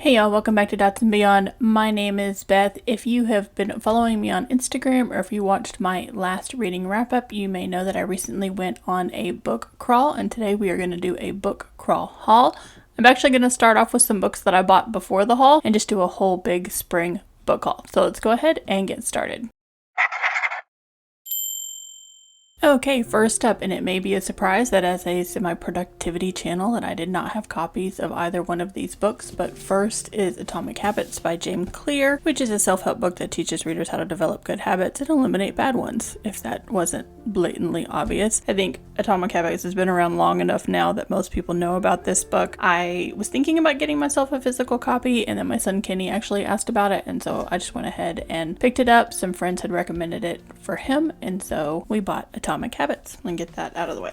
Hey y'all, welcome back to Dots and Beyond. My name is Beth. If you have been following me on Instagram or if you watched my last reading wrap-up, you may know that I recently went on a book crawl, and today we are going to do a book crawl haul. I'm actually going to start off with some books that I bought before the haul and just do a whole big spring book haul. So let's go ahead and get started. Okay, first up, and it may be a surprise that as a semi-productivity channel that I did not have copies of either one of these books, but first is Atomic Habits by James Clear, which is a self-help book that teaches readers how to develop good habits and eliminate bad ones, if that wasn't blatantly obvious. I think Atomic Habits has been around long enough now that most people know about this book. I was thinking about getting myself a physical copy, and then my son Kenny actually asked about it, and so I just went ahead and picked it up. Some friends had recommended it for him, and so we bought Atomic Habits. And get that out of the way.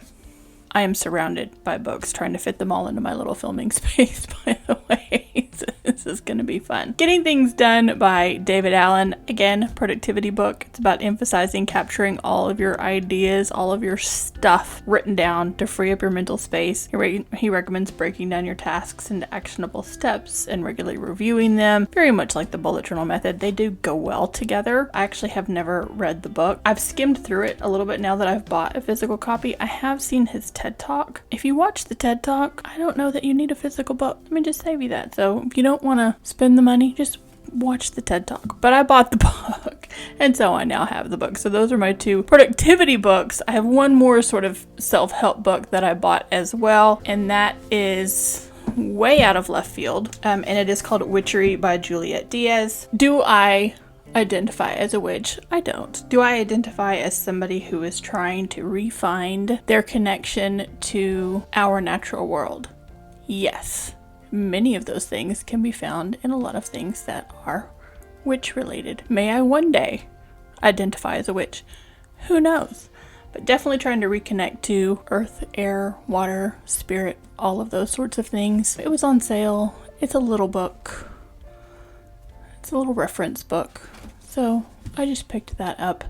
I am surrounded by books, trying to fit them all into my little filming space, by the way. So this is going to be fun. Getting Things Done by David Allen. Again, productivity book. It's about emphasizing capturing all of your ideas, all of your stuff written down to free up your mental space. He recommends breaking down your tasks into actionable steps and regularly reviewing them. Very much like the bullet journal method. They do go well together. I actually have never read the book. I've skimmed through it a little bit now that I've bought a physical copy. I have seen his TED Talk. If you watch the TED Talk, I don't know that you need a physical book. Let me just save you that. So if you don't want to spend the money, just watch the TED Talk. But I bought the book, and so I now have the book. So those are my two productivity books. I have one more sort of self-help book that I bought as well, and that is way out of left field, and it is called Witchery by Juliet Diaz. Do I identify as a witch? I don't. Do I identify as somebody who is trying to re-find their connection to our natural world? Yes. Many of those things can be found in a lot of things that are witch related. May I one day identify as a witch? Who knows? But definitely trying to reconnect to earth, air, water, spirit, all of those sorts of things. It was on sale. It's a little book. It's a little reference book. So I just picked that up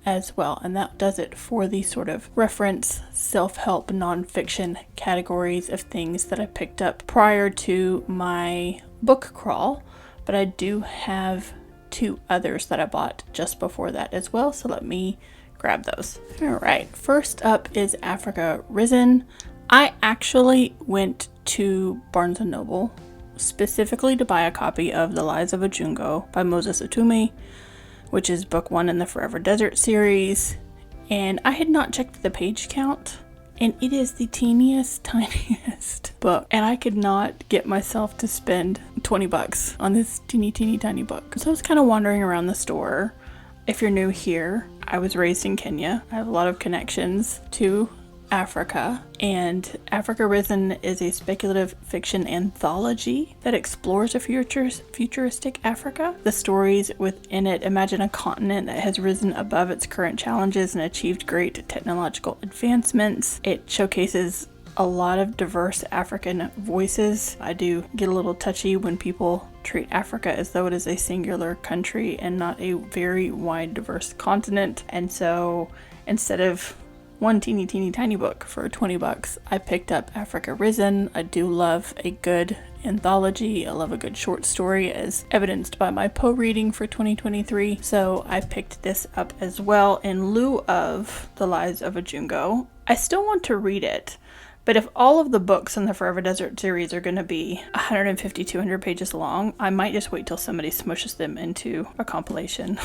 as well, and that does it for the sort of reference, self-help, nonfiction categories of things that I picked up prior to my book crawl. But I do have two others that I bought just before that as well, so let me grab those. All right, first up is Africa Risen. I actually went to Barnes & Noble specifically to buy a copy of The Lies of Ajungo by Moses Atumi, which is book one in the Forever Desert series, and I had not checked the page count, and it is the teeniest, tiniest book, and I could not get myself to spend $20 on this teeny tiny book. So I was kind of wandering around the store. If you're new here, I was raised in Kenya. I have a lot of connections to Africa, and Africa Risen is a speculative fiction anthology that explores a futuristic Africa. The stories within it imagine a continent that has risen above its current challenges and achieved great technological advancements. It showcases a lot of diverse African voices. I do get a little touchy when people treat Africa as though it is a singular country and not a very wide, diverse continent. And so instead of one teeny tiny book for $20, I picked up Africa Risen. I do love a good anthology. I love a good short story, as evidenced by my Poe reading for 2023. So I picked this up as well in lieu of The Lies of Ajungo. I still want to read it, but if all of the books in the Forever Desert series are going to be 150, 200 pages long, I might just wait till somebody smushes them into a compilation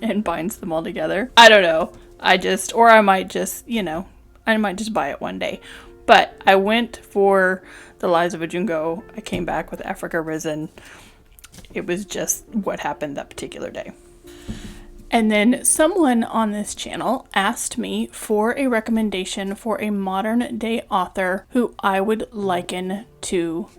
and binds them all together. I don't know. I might just buy it one day. But I went for The Lies of Ajungo. I came back with Africa Risen. It was just what happened that particular day. And then someone on this channel asked me for a recommendation for a modern day author who I would liken to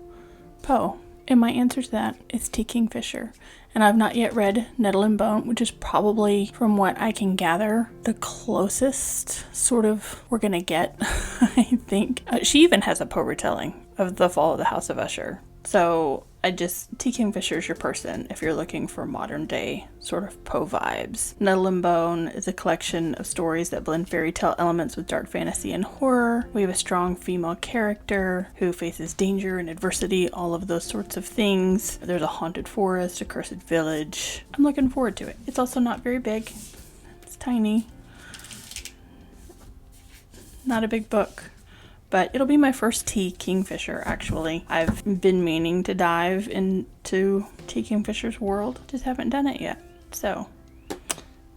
Poe. And my answer to that is T. Kingfisher. And I've not yet read Nettle and Bone, which is probably, from what I can gather, the closest sort of we're gonna get, I think. She even has a Poe retelling of The Fall of the House of Usher. So T. Kingfisher is your person if you're looking for modern day sort of Poe vibes. Nettle and Bone is a collection of stories that blend fairy tale elements with dark fantasy and horror. We have a strong female character who faces danger and adversity, all of those sorts of things. There's a haunted forest, a cursed village. I'm looking forward to it. It's also not very big. It's tiny. Not a big book. But it'll be my first T. Kingfisher, actually. I've been meaning to dive into T. Kingfisher's world, just haven't done it yet. So,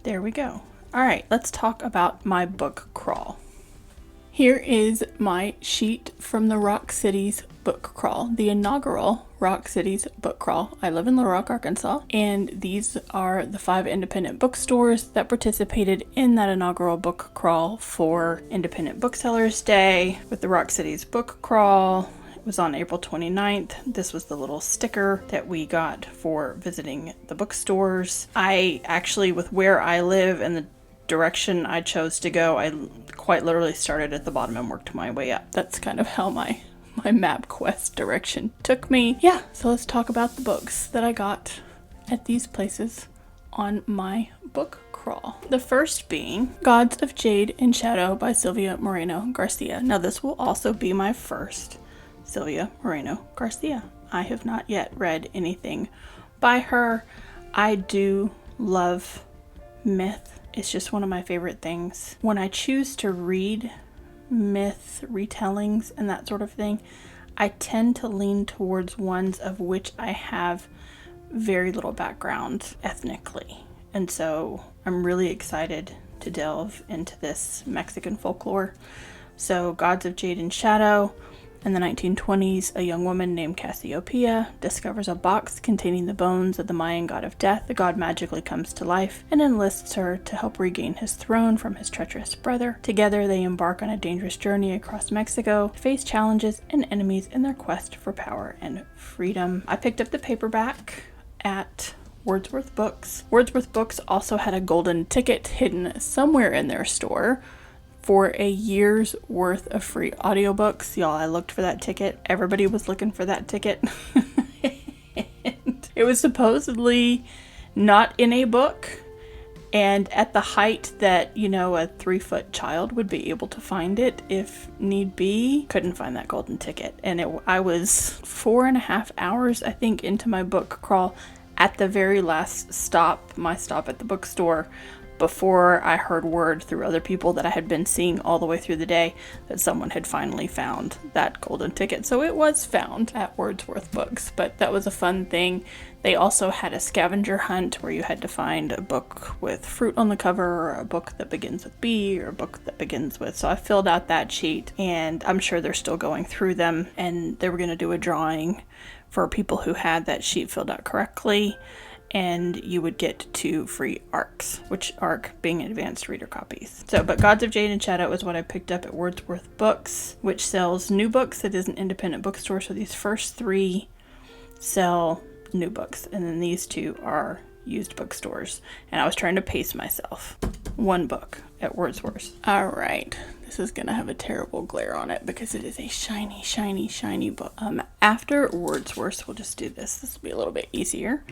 there we go. Alright, let's talk about my book crawl. Here is my sheet from the Rock Cities book crawl, the inaugural Rock Cities book crawl. I live in Little Rock, Arkansas, and these are the 5 independent bookstores that participated in that inaugural book crawl for Independent Booksellers Day with the Rock Cities book crawl. It was on April 29th. This was the little sticker that we got for visiting the bookstores. I actually, with where I live and the direction I chose to go, I quite literally started at the bottom and worked my way up. That's kind of how my MapQuest direction took me. Yeah, so let's talk about the books that I got at these places on my book crawl. The first being Gods of Jade and Shadow by Silvia Moreno Garcia. Now this will also be my first Silvia Moreno Garcia. I have not yet read anything by her. I do love myth. It's just one of my favorite things. When I choose to read myth retellings and that sort of thing, I tend to lean towards ones of which I have very little background ethnically. And so I'm really excited to delve into this Mexican folklore. So Gods of Jade and Shadow. In the 1920s, a young woman named Cassiopeia discovers a box containing the bones of the Mayan god of death. The god magically comes to life and enlists her to help regain his throne from his treacherous brother. Together, they embark on a dangerous journey across Mexico to face challenges and enemies in their quest for power and freedom. I picked up the paperback at Wordsworth Books. Wordsworth Books also had a golden ticket hidden somewhere in their store for a year's worth of free audiobooks. Y'all, I looked for that ticket. Everybody was looking for that ticket. And it was supposedly not in a book, and at the height that, you know, a 3-foot child would be able to find it if need be. Couldn't find that golden ticket. And I was 4.5 hours, I think, into my book crawl at the very last stop, my stop at the bookstore, before I heard word through other people that I had been seeing all the way through the day that someone had finally found that golden ticket. So it was found at Wordsworth Books, but that was a fun thing. They also had a scavenger hunt where you had to find a book with fruit on the cover, or a book that begins with B, or a book that begins with. So I filled out that sheet, and I'm sure they're still going through them, and they were going to do a drawing for people who had that sheet filled out correctly, and you would get 2 free ARCs, which ARC being advanced reader copies. So, but Gods of Jade and Shadow is what I picked up at Wordsworth Books, which sells new books. It is an independent bookstore, so these first 3 sell new books, and then these 2 are used bookstores. And I was trying to pace myself. 1 book at Wordsworth. All right, this is gonna have a terrible glare on it because it is a shiny, shiny, shiny book. After Wordsworth, we'll just do this. This will be a little bit easier.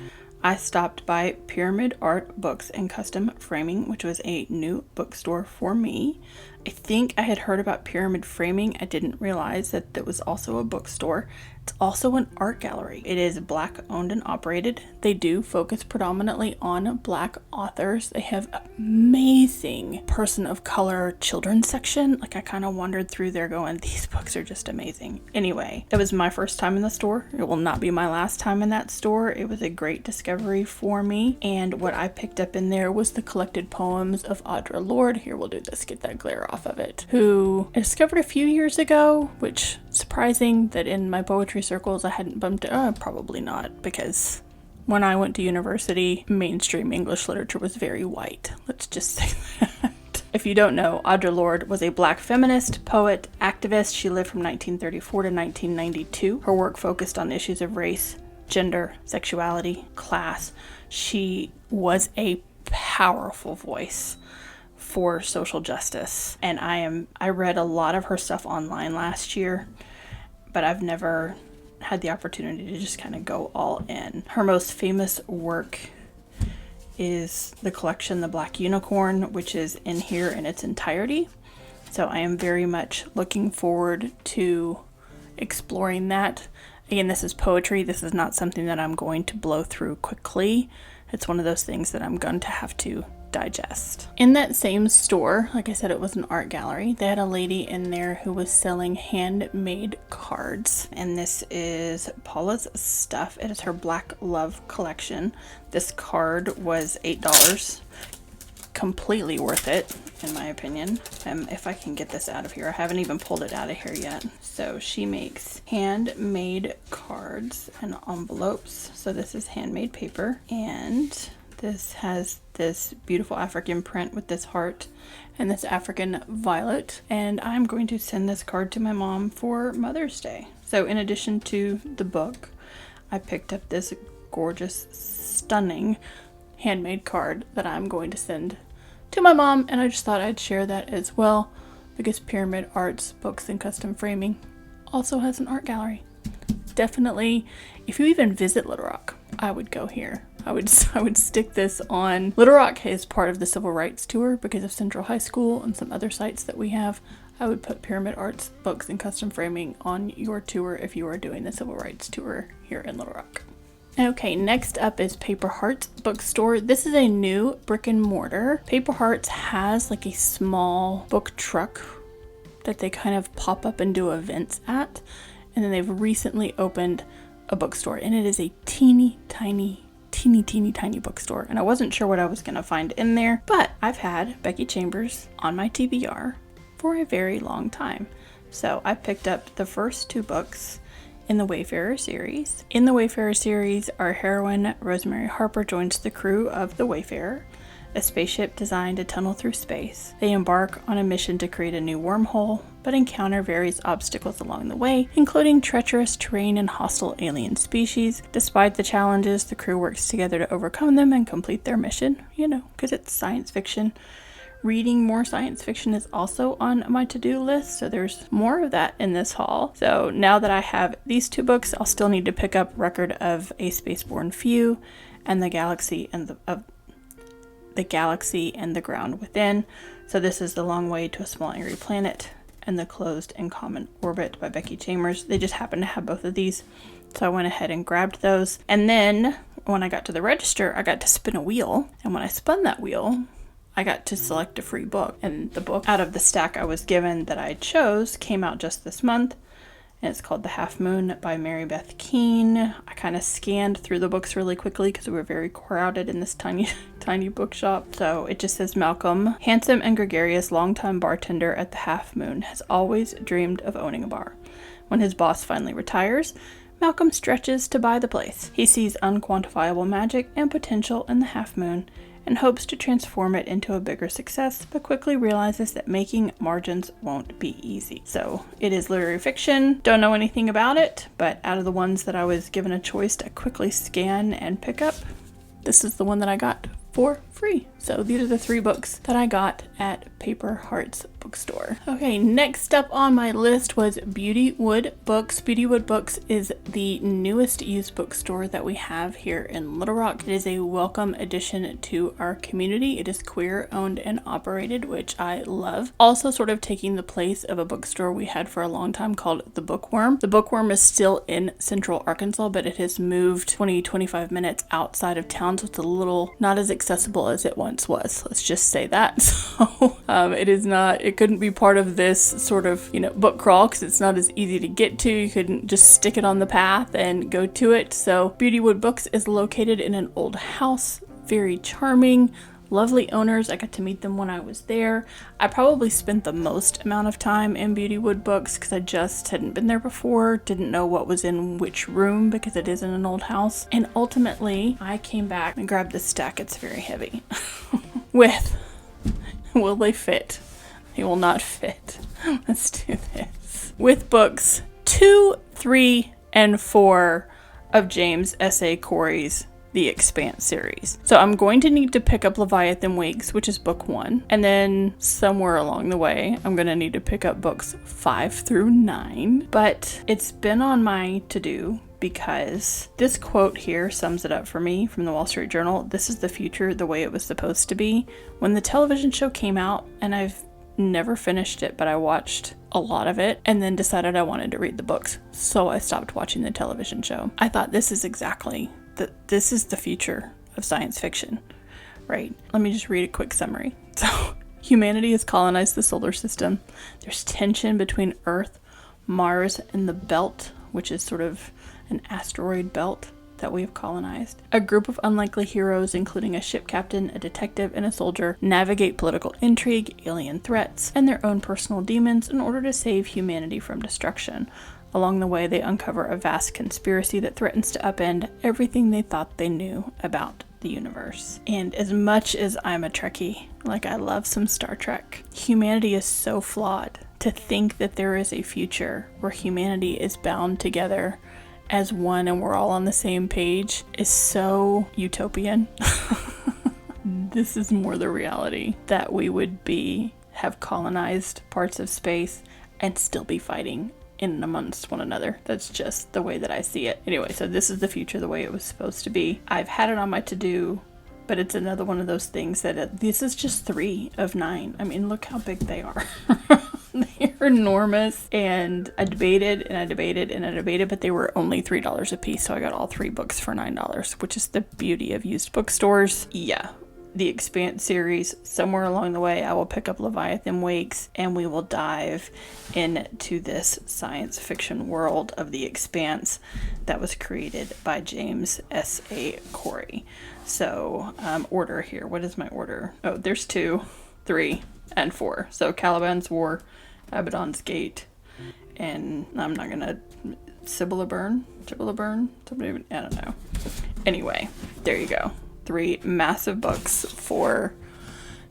I stopped by Pyramid Art Books and Custom Framing, which was a new bookstore for me. I think I had heard about Pyramid Framing. I didn't realize that it was also a bookstore. It's also an art gallery. It is Black owned and operated. They do focus predominantly on Black authors. They have amazing person of color children's section. Like, I kind of wandered through there going, these books are just amazing. Anyway, it was my first time in the store. It will not be my last time in that store. It was a great discovery for me. And what I picked up in there was the collected poems of Audre Lorde. Here, we'll do this, get that glare off of it. Who I discovered a few years ago, which surprising that in my poetry circles I hadn't bumped it. Probably not, because when I went to university, mainstream English literature was very white. Let's just say that. If you don't know, Audre Lorde was a Black feminist, poet, activist. She lived from 1934 to 1992. Her work focused on issues of race, gender, sexuality, class. She was a powerful voice for social justice, and I read a lot of her stuff online last year, but I've never had the opportunity to just kind of go all in. Her most famous work is the collection The Black Unicorn, which is in here in its entirety. So I am very much looking forward to exploring that. Again, this is poetry. This is not something that I'm going to blow through quickly. It's one of those things that I'm going to have to digest. In that same store, like I said, it was an art gallery. They had a lady in there who was selling handmade cards, and this is Paula's stuff. It is her Black Love collection. This card was $8. Completely worth it, in my opinion. If I can get this out of here, I haven't even pulled it out of here yet. So she makes handmade cards and envelopes. So this is handmade paper, and this has this beautiful African print with this heart and this African violet. And I'm going to send this card to my mom for Mother's Day. So in addition to the book, I picked up this gorgeous, stunning handmade card that I'm going to send to my mom, and I just thought I'd share that as well, because Pyramid Arts Books and Custom Framing also has an art gallery. Definitely, if you even visit Little Rock, I would go here. I would stick this on. Little Rock is part of the Civil Rights Tour because of Central High School and some other sites that we have. I would put Pyramid Arts Books and Custom Framing on your tour if you are doing the Civil Rights Tour here in Little Rock. Okay, next up is Paper Hearts Bookstore. This is a new brick and mortar. Paper Hearts has like a small book truck that they kind of pop up and do events at. And then they've recently opened a bookstore, and it is a teeny tiny bookstore. And I wasn't sure what I was going to find in there, but I've had Becky Chambers on my TBR for a very long time. So I picked up the first 2 books in the Wayfarer series. In the Wayfarer series, our heroine, Rosemary Harper, joins the crew of the Wayfarer, a spaceship designed to tunnel through space. They embark on a mission to create a new wormhole, but encounter various obstacles along the way, including treacherous terrain and hostile alien species. Despite the challenges, the crew works together to overcome them and complete their mission, because it's science fiction. Reading more science fiction is also on my to-do list, so there's more of that in this haul. So now that I have these 2 books, I'll still need to pick up Record of a Spaceborne Few and The Galaxy and the Ground Within. So this is The Long Way to a Small Angry Planet and The Closed and Common Orbit by Becky Chambers. They just happen to have both of these, so I went ahead and grabbed those. And then when I got to the register, I got to spin a wheel, and when I spun that wheel, I got to select a free book, and the book out of the stack I was given that I chose came out just this month, and it's called The Half Moon by Mary Beth Keane. I kind of scanned through the books really quickly because we were very crowded in this tiny bookshop. So it just says, Malcolm, handsome and gregarious longtime bartender at the Half Moon, has always dreamed of owning a bar. When his boss finally retires, Malcolm stretches to buy the place. He sees unquantifiable magic and potential in the Half Moon and hopes to transform it into a bigger success, but quickly realizes that making margins won't be easy. So it is literary fiction. Don't know anything about it, but out of the ones that I was given a choice to quickly scan and pick up, this is the one that I got for free. So these are the 3 books that I got at Paper Hearts Bookstore. Okay, next up on my list was Beautywood Books. Beautywood Books is the newest used bookstore that we have here in Little Rock. It is a welcome addition to our community. It is queer owned and operated, which I love. Also sort of taking the place of a bookstore we had for a long time called The Bookworm. The Bookworm is still in Central Arkansas, but it has moved 20-25 minutes outside of town, so it's a little not as accessible as it once was. Let's just say that. So it couldn't be part of this sort of, book crawl because it's not as easy to get to. You couldn't just stick it on the path and go to it. So Beautywood Books is located in an old house, very charming, lovely owners. I got to meet them when I was there. I probably spent the most amount of time in Beautywood Books because I just hadn't been there before, didn't know what was in which room because it is in an old house. And ultimately, I came back and grabbed this stack. It's very heavy. Will they fit? They will not fit. Let's do this. With books 2, 3, and 4 of James S.A. Corey's the Expanse series. So I'm going to need to pick up Leviathan Wakes, which is book 1. And then somewhere along the way, I'm going to need to pick up books 5 through 9. But it's been on my to-do because this quote here sums it up for me from the Wall Street Journal. This is the future the way it was supposed to be. When the television show came out, and I've never finished it, but I watched a lot of it and then decided I wanted to read the books. So I stopped watching the television show. I thought this is the future of science fiction, right? Let me just read a quick summary. So humanity has colonized the solar system. There's tension between Earth, Mars, and the belt, which is sort of an asteroid belt that we have colonized. A group of unlikely heroes, including a ship captain, a detective, and a soldier, navigate political intrigue, alien threats, and their own personal demons in order to save humanity from destruction. Along the way, they uncover a vast conspiracy that threatens to upend everything they thought they knew about the universe. And as much as I'm a Trekkie, like I love some Star Trek, humanity is so flawed. To think that there is a future where humanity is bound together as one and we're all on the same page is so utopian. This is more the reality that we would have colonized parts of space and still be fighting in and amongst one another. That's just the way that I see it. Anyway, so this is the future the way it was supposed to be. I've had it on my to-do, but it's another one of those things that this is just 3 of 9. I mean, look how big they are. They're enormous, and I debated, but they were only $3 a piece, so I got all 3 books for $9, which is the beauty of used bookstores. Yeah, the Expanse series. Somewhere along the way, I will pick up Leviathan Wakes, and we will dive into this science fiction world of the Expanse that was created by James S.A. Corey. So, order here. What is my order? Oh, there's 2, 3, and 4. So Caliban's War, Abaddon's Gate, and I'm not gonna Sibylla Burn, I don't know. Anyway, there you go. 3 massive books for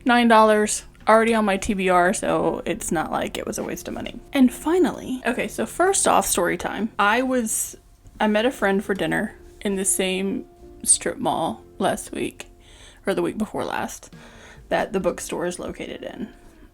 $9, already on my TBR, so it's not like it was a waste of money. And finally, okay, so first off, story time. I met a friend for dinner in the same strip mall last week, or the week before last, that the bookstore is located in.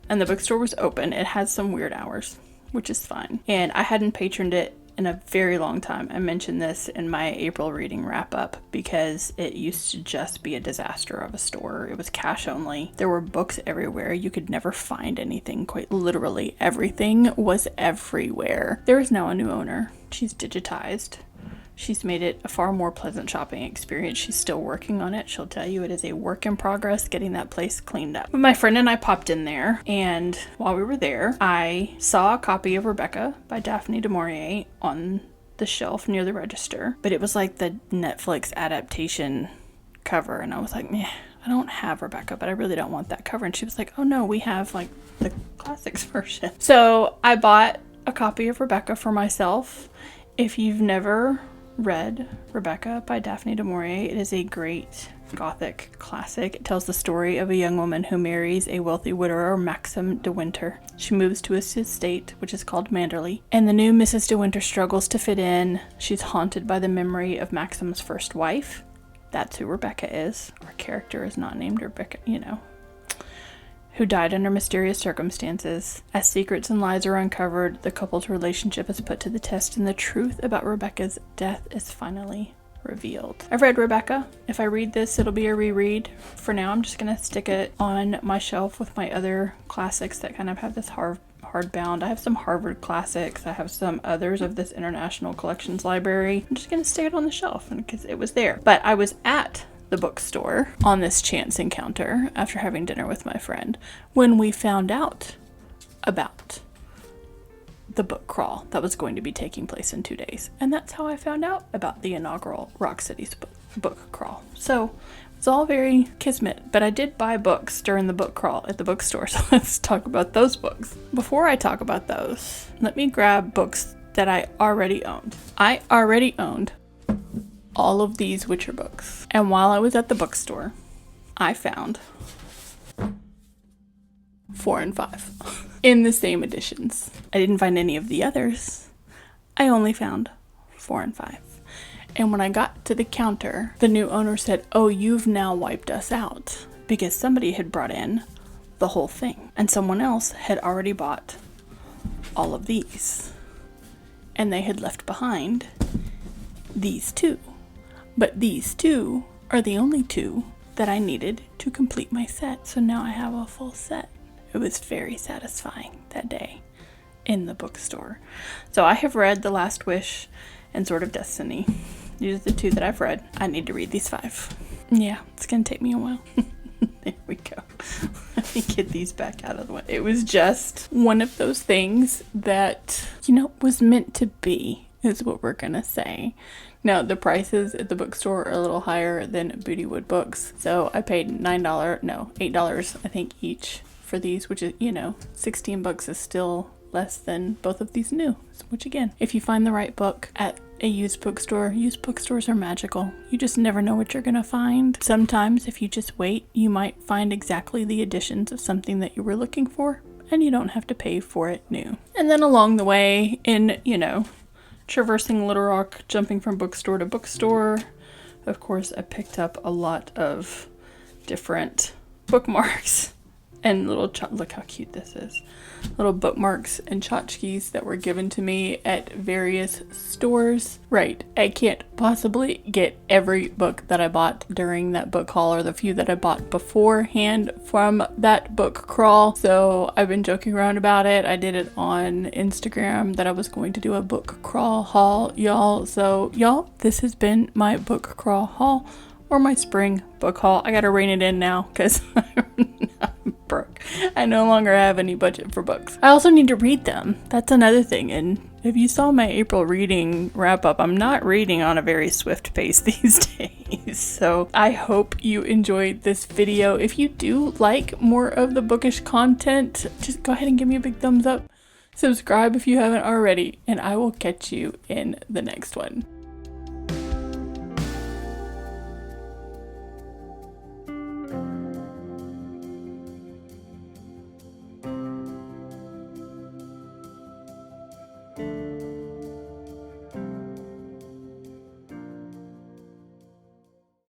And the bookstore was open. It has some weird hours, which is fine. And I hadn't patroned it in a very long time. I mentioned this in my April reading wrap up because it used to just be a disaster of a store. It was cash only. There were books everywhere. You could never find anything. Quite literally everything was everywhere. There is now a new owner. She's digitized. She's made it a far more pleasant shopping experience. She's still working on it. She'll tell you it is a work in progress getting that place cleaned up. But my friend and I popped in there, and while we were there, I saw a copy of Rebecca by Daphne du Maurier on the shelf near the register. But it was like the Netflix adaptation cover, and I was like, meh, I don't have Rebecca, but I really don't want that cover. And she was like, oh no, we have like the classics version. So I bought a copy of Rebecca for myself. If you've never read Rebecca by Daphne du Maurier, it is a great Gothic classic. It tells the story of a young woman who marries a wealthy widower, Maxim de Winter. She moves to his estate, which is called Manderley, and the new Mrs. de Winter struggles to fit in. She's haunted by the memory of Maxim's first wife. That's who Rebecca is. Our character is not named Rebecca, who died under mysterious circumstances. As secrets and lies are uncovered, the couple's relationship is put to the test, and the truth about Rebecca's death is finally revealed. I've read Rebecca. If I read this, it'll be a reread. For now, I'm just gonna stick it on my shelf with my other classics that kind of have this hardbound. I have some Harvard classics. I have some others of this International Collections Library. I'm just gonna stick it on the shelf because it was there. But I was at the bookstore on this chance encounter after having dinner with my friend when we found out about the book crawl that was going to be taking place in 2 days. And that's how I found out about the inaugural Rock City's book crawl. So it's all very kismet, but I did buy books during the book crawl at the bookstore. So let's talk about those books. Before I talk about those, let me grab books that I already owned. I already owned all of these Witcher books. And while I was at the bookstore, I found 4 and 5 in the same editions. I didn't find any of the others. I only found 4 and 5. And when I got to the counter, the new owner said, "Oh, you've now wiped us out," because somebody had brought in the whole thing and someone else had already bought all of these. And they had left behind these two. But these two are the only two that I needed to complete my set. So now I have a full set. It was very satisfying that day in the bookstore. So I have read The Last Wish and Sword of Destiny. These are the two that I've read. I need to read these 5. Yeah, it's gonna take me a while. There we go. Let me get these back out of the way. It was just one of those things that, was meant to be, is what we're gonna say. Now, the prices at the bookstore are a little higher than Bootywood Books. So I paid $8, I think, each for these, which is, $16 is still less than both of these new. Which again, if you find the right book at a used bookstores are magical. You just never know what you're gonna find. Sometimes if you just wait, you might find exactly the editions of something that you were looking for, and you don't have to pay for it new. And then along the way, in, traversing Little Rock, jumping from bookstore to bookstore, of course, I picked up a lot of different bookmarks and look how cute this is. Little bookmarks and tchotchkes that were given to me at various stores. Right, I can't possibly get every book that I bought during that book haul or the few that I bought beforehand from that book crawl. So I've been joking around about it. I did it on Instagram that I was going to do a book crawl haul, y'all. So y'all, this has been my book crawl haul, or my spring book haul. I gotta rein it in now because I'm broke. I no longer have any budget for books. I also need to read them. That's another thing. And if you saw my April reading wrap up, I'm not reading on a very swift pace these days. So I hope you enjoyed this video. If you do like more of the bookish content, just go ahead and give me a big thumbs up. Subscribe if you haven't already, and I will catch you in the next one.